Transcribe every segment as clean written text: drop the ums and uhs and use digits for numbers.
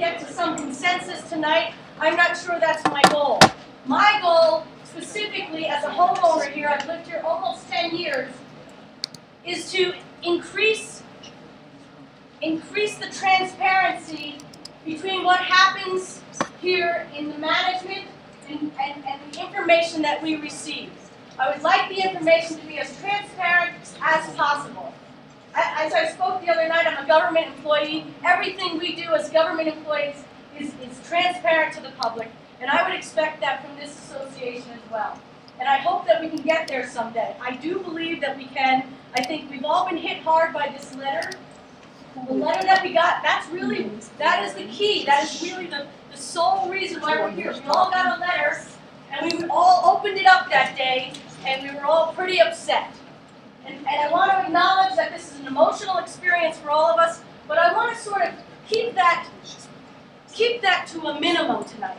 get to some consensus tonight. I'm not sure that's my goal. My goal, specifically as a homeowner here, I've lived here almost 10 years, is to increase the transparency between what happens here in the management and the information that we receive. I would like the information to be as transparent as possible. As I spoke the other night, I'm a government employee. Everything we do as government employees is transparent to the public, and I would expect that from this association as well. And I hope that we can get there someday. I do believe that we can. I think we've all been hit hard by this letter. The letter that we got, that is the key. That is really the sole reason why we're here. We all got a letter, and we all opened it up that day, and we were all pretty upset. And I want to acknowledge that this is an emotional experience for all of us, but I want to sort of keep that to a minimum tonight.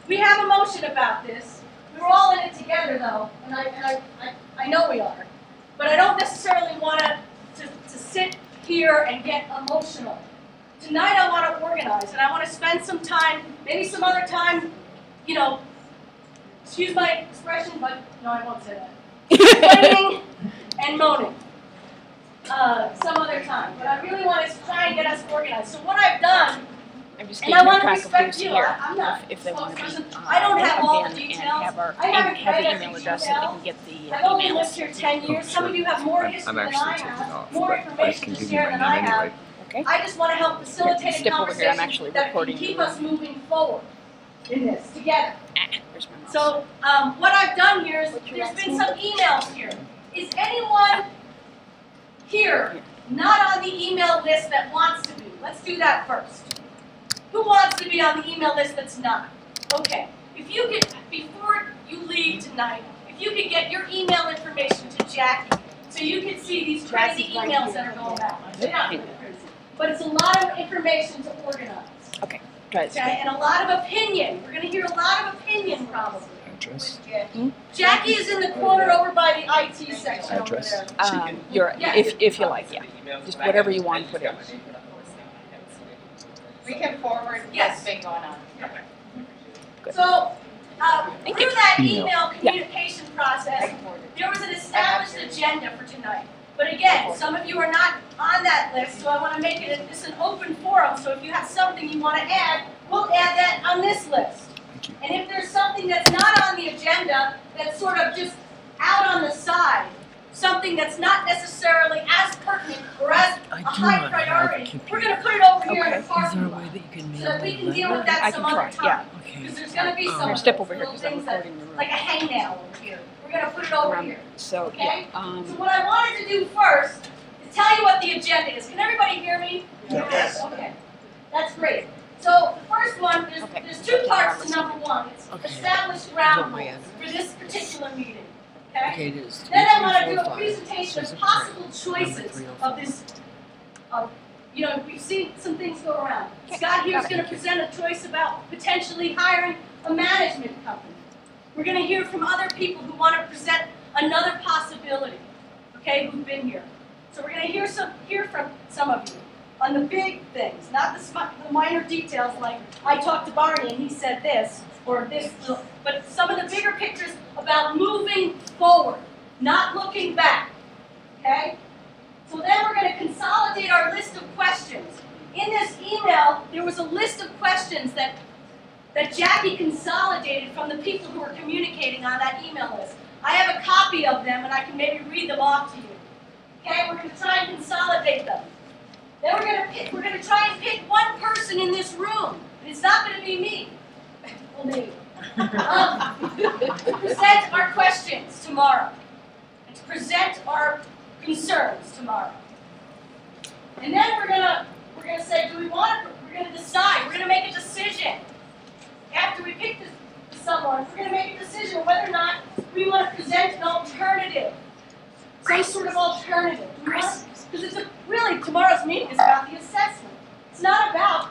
We have emotion about this. We're all in it together, though, and I know we are. But I don't necessarily want to sit here and get emotional. Tonight I want to organize, and I want to spend some time, maybe some other time, you know, excuse my expression, but no, I won't say that. Complaining and moaning some other time. But I really want to try and get us organized. So what I've done, and I want to respect you. I'm not if they want to be, I don't have all the details. I haven't have read the every email address so they detail. can get the I've only emails. lived here 10 years. Some of you have more history than I have, more information to share than I have. Okay. I just want to help facilitate a Step over here. I'm conversation actually that can recording keep the us moving forward in this together. There's my mouse. So what I've done here is there's been some emails here. Is anyone here not on the email list that wants to be? Let's do that first. Who wants to be on the email list that's not? Okay. If you could, before you leave tonight, if you could get your email information to Jackie so you can see these crazy emails that are going out. They're not really crazy. But it's a lot of information to organize. Okay. Try this. Okay, and a lot of opinion. We're going to hear a lot of opinion probably. Address. Jackie is in the corner over by the IT section over there. If you like, yeah. Just whatever you want to put in. We can forward what's been going on. Good. So, through that email communication process, there was an established agenda for tonight. But again, some of you are not on that list, so I want to make it an open forum. So if you have something you want to add, we'll add that on this list. And if there's something that's not on the agenda, that's sort of just out on the side, something that's not necessarily as pertinent or as a high priority, we're going to put it over here in the parking lot so that we can deal with that some other time. Because there's going to be some little things that, like a hangnail over here. We're going to put it over here. Okay? So what I wanted to do first is tell you what the agenda is. Can everybody hear me? Yes. Okay. That's great. So the first one, there's two parts to number one. It's established ground rules for this particular meeting. Okay? Then I want to do a presentation of possible choices of this. You know, we've seen some things go around. Scott here is going to present a choice about potentially hiring a management company. We're going to hear from other people who want to present another possibility, okay, who've been here. So we're going to hear from some of you on the big things, not the minor details like I talked to Barney and he said this, or this, but some of the bigger pictures about moving forward, not looking back, okay? So then we're going to consolidate our list of questions. In this email, there was a list of questions that Jackie consolidated from the people who were communicating on that email list. I have a copy of them, and I can maybe read them off to you. Okay, we're going to try and consolidate them. Then we're going to try and pick one person in this room. It's not going to be me. Well, maybe. To present our questions tomorrow, and to present our concerns tomorrow. And then we're gonna say, do we want it? We're gonna decide. We're gonna make a decision. After we pick someone, we're gonna make a decision whether or not we want to present an alternative, some sort of alternative. Because really tomorrow's meeting is about the assessment. It's not about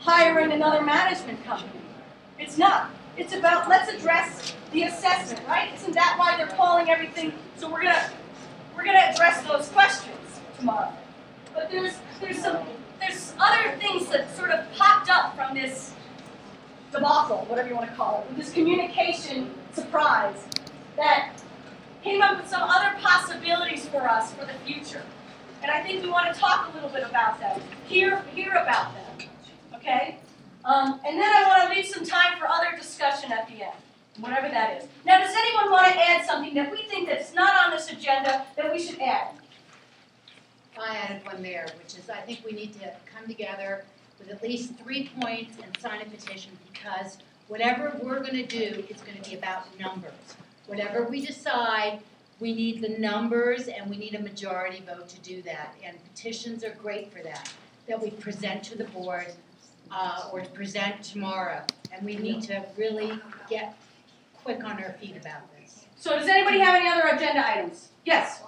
hiring another management company. It's not. It's about let's address the assessment, right? Isn't that why they're calling everything? So we're gonna address those questions tomorrow. But there's other things that sort of popped debacle, whatever you want to call it, with this communication surprise that came up with some other possibilities for us for the future. And I think we want to talk a little bit about them, hear about them, okay? And then I want to leave some time for other discussion at the end, whatever that is. Now, does anyone want to add something that we think that's not on this agenda that we should add? I added one there, which is I think we need to come together with at least 3 points and sign a petition, because whatever we're going to do is going to be about numbers. Whatever we decide, we need the numbers and we need a majority vote to do that. And petitions are great for that we present to the board or to present tomorrow. And we need to really get quick on our feet about this. So does anybody have any other agenda items? Yes.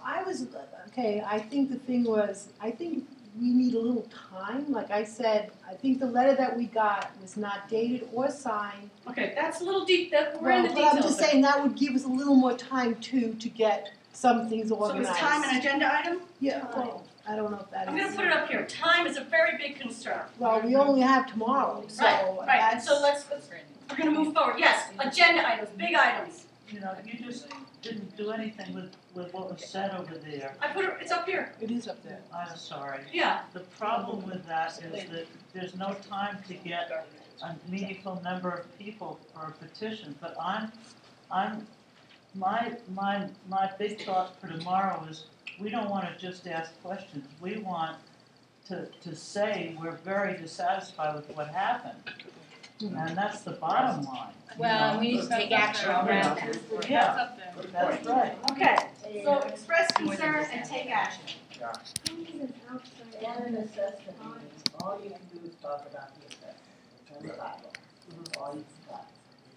Okay, I think the thing was, I think we need a little time. Like I said, I think the letter that we got was not dated or signed. Okay, that's a little deep, we're in the But details. I'm just saying that would give us a little more time too to get some things organized. So is time an agenda item? Yeah, well, I don't know if that is. I'm going to put it up here. Time is a very big concern. Well, we only have tomorrow, so Right, and so we're going to move forward. Yes, agenda items, big items. You know, you just didn't do anything with what was said over there. I put it, it's up here. It is up there. I'm sorry. Yeah. The problem with that is that there's no time to get a meaningful number of people for a petition. But my big thought for tomorrow is we don't want to just ask questions. We want to say we're very dissatisfied with what happened. And that's the bottom line. Well, we need to take action around that. Yeah, that's right. Okay, so express concern and take action. And an assessment meeting, all you can do is talk about the assessment. It's in the Bible. All you've got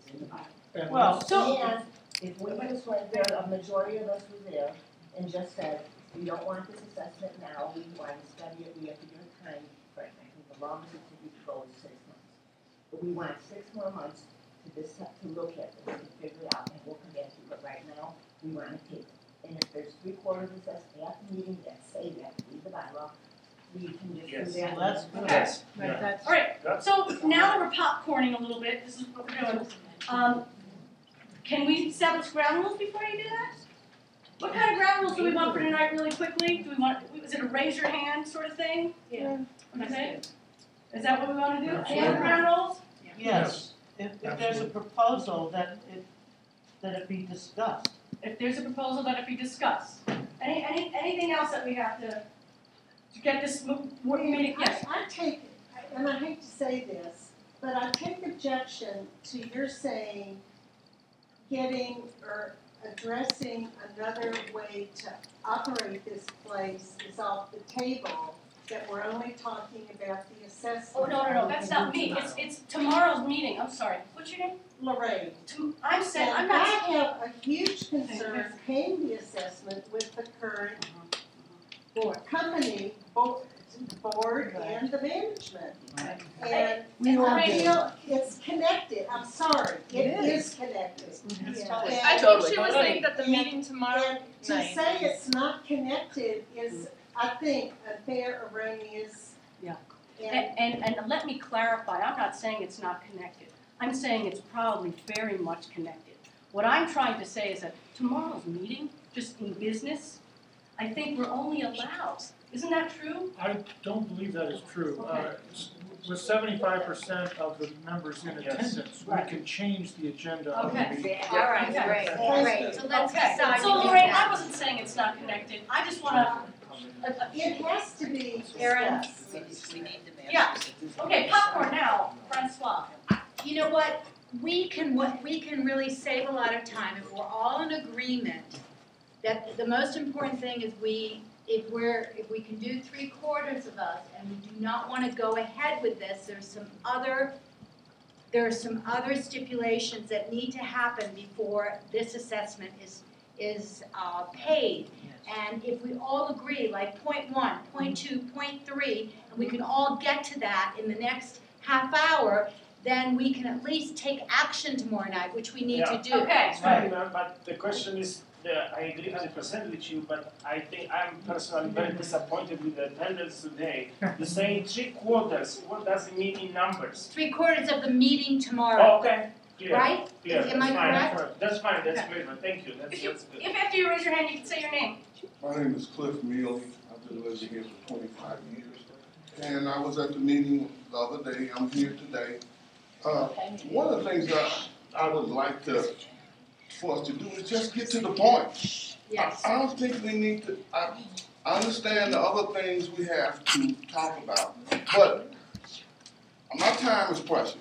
is in the Bible. Well, And if we just went there, a majority of us were there, and just said, we don't want this assessment now, we want to study it, we have to give it time, right? I think the longest it could go is 6 months. But we want 6 more months to look at it and figure it out, and we'll come back to it. But right now, we want to take it. And if there's 3/4 of us at the meeting that say that, read the bylaw, we can just do that. Well, that's good. Okay. Right, that's. All right, so now that we're popcorning a little bit, this is what we're doing. Can we establish ground rules before you do that? What kind of ground rules do we want for tonight really quickly? Do we want, is it a raise your hand sort of thing? Yeah. Okay. Is that what we want to do? Absolutely. Any other ground rules? Yes, if there's a proposal that it be discussed. If there's a proposal, let it be discussed. Anything else that we have to get this meeting? Yes. I take, and I hate to say this, but I take objection to your saying getting or addressing another way to operate this place is off the table, that we're only talking about the assessment. Oh, no, that's not me. It's tomorrow's meeting. I'm sorry. What's your name? Lorraine. I'm saying, I'm And I not. have a huge concern paying the assessment with the current company, both the board and the management. And I feel it's connected. I'm sorry, it is connected. I think she was saying that the meeting tomorrow And to say it's not connected is, I think, unfair, erroneous. Yeah. And let me clarify, I'm not saying it's not connected. I'm saying it's probably very much connected. What I'm trying to say is that tomorrow's meeting, just in business, I think we're only allowed. Isn't that true? I don't believe that is true. Okay. With 75% of the members in attendance, we can change the agenda of the Okay. meeting. All right, Okay. great. So let's Okay, decide. so Lorraine, I wasn't saying it's not connected. I just wanna, It has to be Aaron? discussed. yeah. Okay, popcorn now, Francois. You know what, we can really save a lot of time if we're all in agreement that the most important thing is if we can do 3/4 of us and we do not want to go ahead with this, there are some other stipulations that need to happen before this assessment is paid. And if we all agree, like point 1, point 2, point 3, and we can all get to that in the next half hour, then we can at least take action tomorrow night, which we need to do. Okay. Right, but the question is, I agree 100% with you, but I think I'm personally very disappointed with the attendance today. You're saying 3/4. What does it mean in numbers? 3/4 of the meeting tomorrow, Oh, okay. Clear. right? Clear. Am I correct? That's fine. That's Okay. great. But thank you. That's good. If after you raise your hand, you can say your name. My name is Cliff Mealy. I've been living here for 25 years. And I was at the meeting the other day. I'm here today. One of the things that I would like for us to do is just get to the point. Yes. I don't think we need to, I understand the other things we have to talk about, but my time is precious.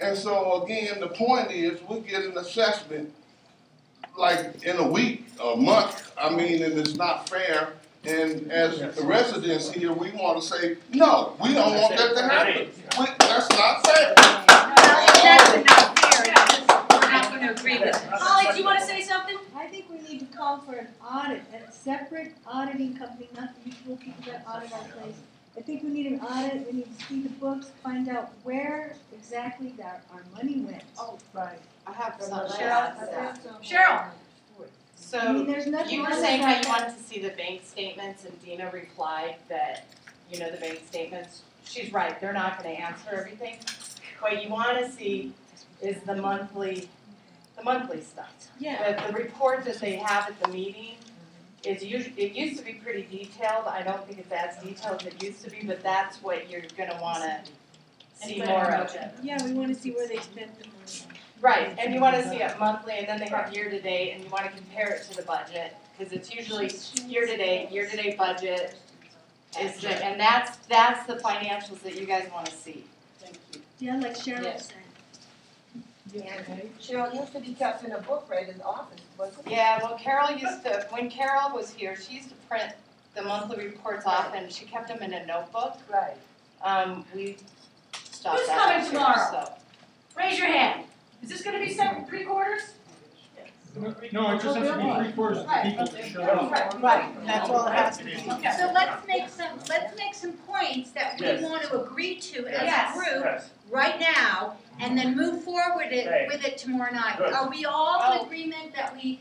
And so again, the point is we get an assessment like in a week, a month. I mean, and it's not fair. And as the residents here, we want to say, no, we don't want that to happen. That's not fair. That's not fair. We're not going to agree with it. Holly, do you want to say something? I think we need to call for an audit, a separate auditing company, not the usual people that audit our place. I think we need an audit, we need to see the books, find out where exactly our money went. Oh, right. I have some. Cheryl. I mean, So, there's nothing you were on saying this how right you now. wanted to see the bank statements, and Dina replied that, you know, the bank statements, she's right, they're not gonna answer everything. What you wanna see is the monthly stuff. Yeah. The report that they have at the meeting is it used to be pretty detailed, I don't think it's as detailed as it used to be, but that's what you're gonna wanna see more of. Yeah, we wanna see where they spent the money. Right, and you wanna see it monthly, and then they have year-to-date, and you wanna compare it to the budget, cause it's usually year-to-date budget is the, and that's the financials that you guys wanna see. Yeah, like Cheryl Yes. said. Cheryl used to be kept in a book right in the office, wasn't it? Yeah, well, when Carol was here, she used to print the monthly reports off, and she kept them in a notebook. Right. We stopped Who's that coming this year, tomorrow? so. Raise your hand. Is this going to be separate 3/4? No, it just has to be 3/4 of the people that show up. Right, that's all it has to be. So let's make some points that we Yes. want to agree to as Yes. a group Yes. right now, and then move forward Okay. with it tomorrow night. Good. Are we all in agreement that we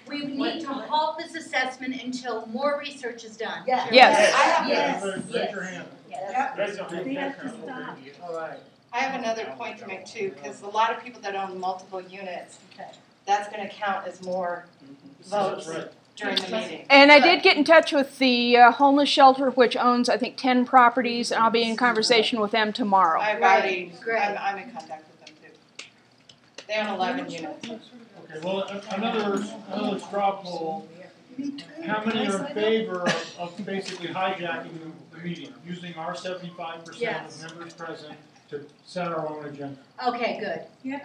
need to halt this assessment until more research is done? Yeah. Yes. Yes. Raise your hand. Raise your hand. They have to stop. All right. I have another point to make too, because a lot of people that own multiple units, that's gonna count as more votes That's right. during the meeting. And I did get in touch with the homeless shelter, which owns, I think, 10 properties, and I'll be in conversation with them tomorrow. I've already, I'm in contact with them too. They own 11 units. Okay, well, another straw poll. How many are in favor of basically hijacking the meeting, using our 75% Yes. of members present to set our own agenda? Okay, good. Yes.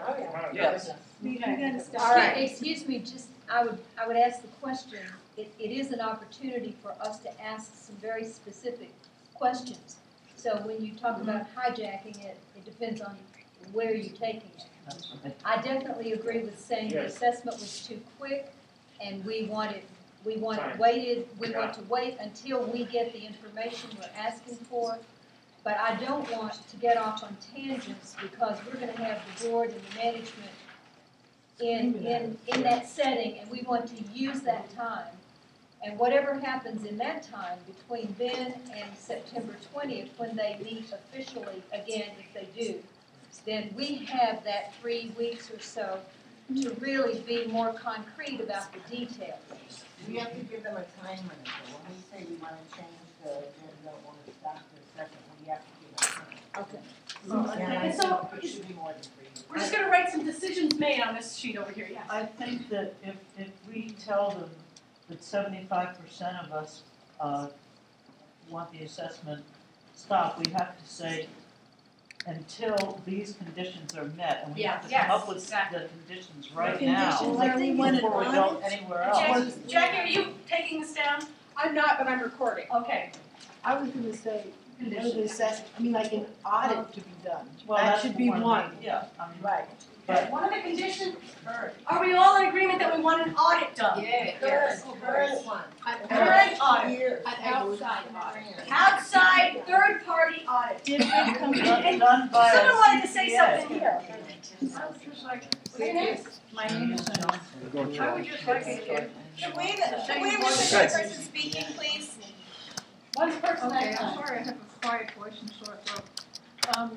We gotta stop. All right. Excuse me, just, I would ask the question, it is an opportunity for us to ask some very specific questions. So when you talk about hijacking it, it depends on where you're taking it. I definitely agree with saying the Yes. assessment was too quick, and we want it Fine. waited, we want to wait until we get the information we're asking for. But I don't want to get off on tangents, because we're gonna have the board and the management in that setting, and we want to use that time. And whatever happens in that time, between then and September 20th, when they meet officially again, if they do, then we have that 3 weeks or so to really be more concrete about the details. We have to give them a time limit, so when we say we wanna change the agenda or stop the session, we have to give them time. Okay. And I And so, think it should be more than 3 weeks. we're just going to write some decisions made on this sheet over here, yes. I think that if we tell them that 75% of us, want the assessment stopped, we have to say, until these conditions are met, and we have to come up with the conditions right now. Conditions are we want an Before we go audit? anywhere else. Jackie, are you taking this down? I'm not, but I'm recording. Okay. I was gonna say, there's an assessment, I mean, like an audit to be done. Well, That that's should be one. Yeah, I mean, Right. but One of the conditions, are we all in agreement that we want an audit done? Current one. Current audit. Years. An outside audit. Outside, third-party audit. done by a Someone wanted to say CPA. something here. What's your name? My name is Johnson. I would just like it. Should we have one person speaking, please? One person. Okay, I'm sorry, I have a quiet voice and sore throat.